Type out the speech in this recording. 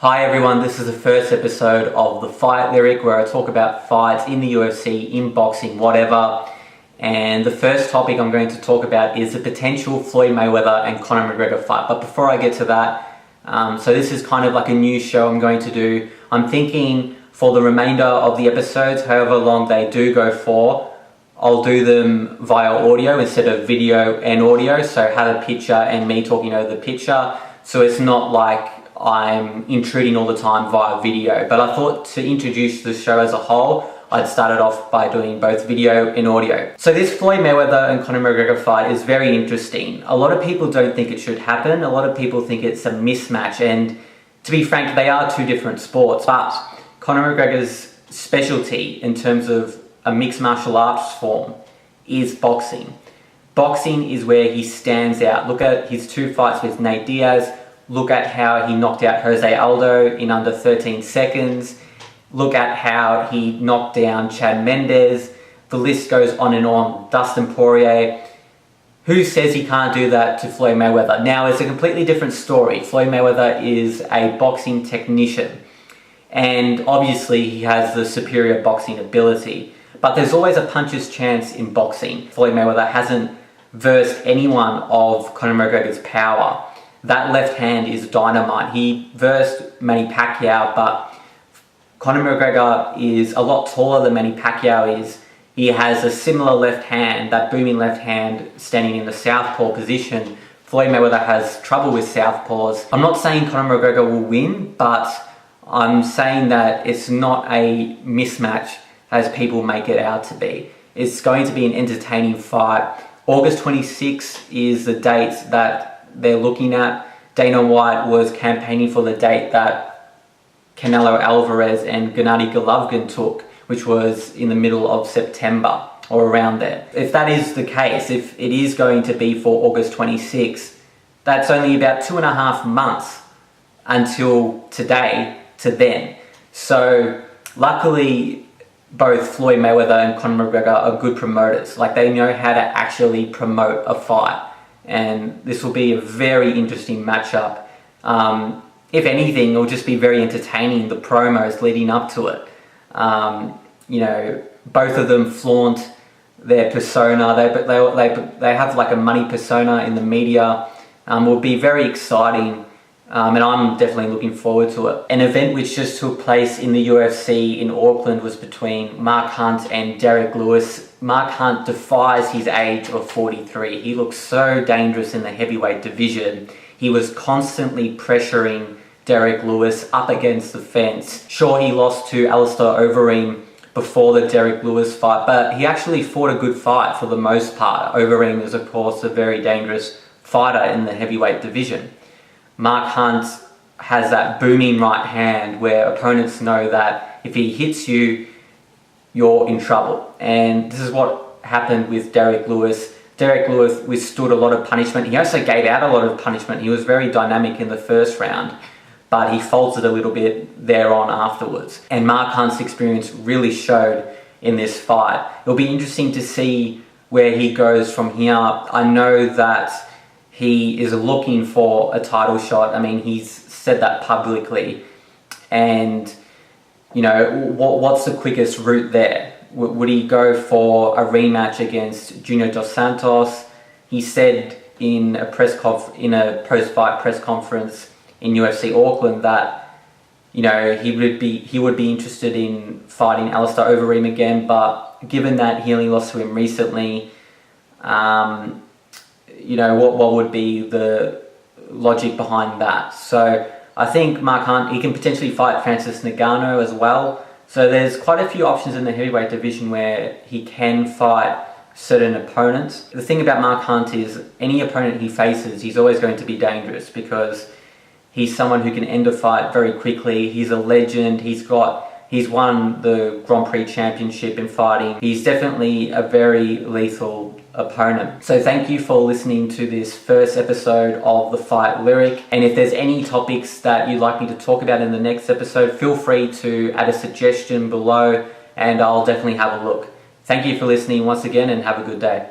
Hi everyone, this is the first episode of The Fight Lyric where I talk about fights in the UFC, in boxing, whatever. And the first topic I'm going to talk about is the potential Floyd Mayweather and Conor McGregor fight. But before I get to that, so this is kind of like a new show I'm going to do. I'm thinking for the remainder of the episodes, however long they do go for, I'll do them via audio instead of video and audio. So have a picture and me talking over the picture. So it's not like I'm intruding all the time via video. But I thought to introduce the show as a whole, I'd start it off by doing both video and audio. So this Floyd Mayweather and Conor McGregor fight is very interesting. A lot of people don't think it should happen. A lot of people think it's a mismatch. And to be frank, they are two different sports. But Conor McGregor's specialty in terms of a mixed martial arts form is boxing. Boxing is where he stands out. Look at his two fights with Nate Diaz. Look at how he knocked out Jose Aldo in under 13 seconds. Look at how he knocked down Chad Mendes. The list goes on and on. Dustin Poirier. Who says he can't do that to Floyd Mayweather? Now, it's a completely different story. Floyd Mayweather is a boxing technician. And obviously, he has the superior boxing ability. But there's always a puncher's chance in boxing. Floyd Mayweather hasn't versed anyone of Conor McGregor's power. That left hand is dynamite. He versed Manny Pacquiao, but Conor McGregor is a lot taller than Manny Pacquiao is. He has a similar left hand, that booming left hand standing in the southpaw position. Floyd Mayweather has trouble with southpaws. I'm not saying Conor McGregor will win, but I'm saying that it's not a mismatch as people make it out to be. It's going to be an entertaining fight. August 26th is the date that they're looking at. Dana White was campaigning for the date that Canelo Alvarez and Gennady Golovkin took, which was in the middle of September or around there. If that is the case, if it is going to be for August 26th, that's only about 2.5 months until today to then. So luckily, both Floyd Mayweather and Conor McGregor are good promoters. Like, they know how to actually promote a fight. And this will be a very interesting matchup. If anything, it'll just be very entertaining, the promos leading up to it. Both of them flaunt their persona. They have like a money persona in the media. Will be very exciting. And I'm definitely looking forward to it. An event which just took place in the UFC in Auckland was between Mark Hunt and Derrick Lewis. Mark Hunt defies his age of 43. He looks so dangerous in the heavyweight division. He was constantly pressuring Derrick Lewis up against the fence. Sure, he lost to Alistair Overeem before the Derrick Lewis fight, but he actually fought a good fight for the most part. Overeem is, of course, a very dangerous fighter in the heavyweight division. Mark Hunt has that booming right hand where opponents know that if he hits you, you're in trouble. And this is what happened with Derrick Lewis. Derrick Lewis withstood a lot of punishment. He also gave out a lot of punishment. He was very dynamic in the first round, but he faltered a little bit thereon afterwards. And Mark Hunt's experience really showed in this fight. It'll be interesting to see where he goes from here. I know that he is looking for a title shot. I mean, he's said that publicly. And, what's the quickest route there? Would he go for a rematch against Junior Dos Santos? He said in a post-fight press conference in UFC Auckland that, he would be interested in fighting Alistair Overeem again, but given that he only lost to him recently, what would be the logic behind that? So I think Mark Hunt, he can potentially fight Francis Ngannou as well. So there's quite a few options in the heavyweight division where he can fight certain opponents. The thing about Mark Hunt is any opponent he faces, he's always going to be dangerous because he's someone who can end a fight very quickly. He's a legend. He's won the Grand Prix championship in fighting. He's definitely a very lethal opponent. So thank you for listening to this first episode of The Fight Lyric. And if there's any topics that you'd like me to talk about in the next episode, feel free to add a suggestion below and I'll definitely have a look. Thank you for listening once again and have a good day.